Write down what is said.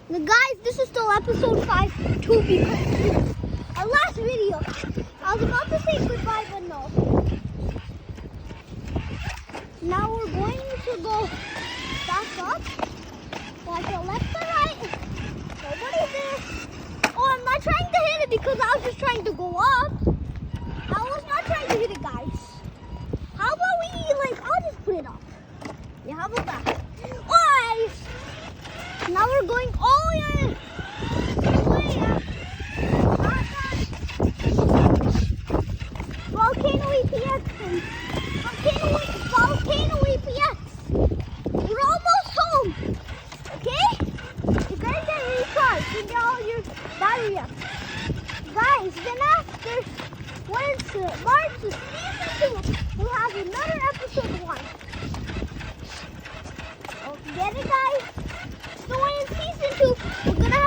Guys, this is still episode 5 to be continued. Our last video. I was about to say goodbye, but no. Now we're going to go back up. Like the left or right. Nobody's there. Oh, I'm not trying to hit it because I was just trying to go up. I was not trying to hit it, guys. How about I'll just put it up. Yeah, how about that? Alright. Now we're going Volcano EPX. Volcano EPX. We're almost home. Okay? You're gonna get recharged and get all your battery up. Guys, then after March season 2, we'll have another episode 1. Oh, get it, guys? So in season 2, we're gonna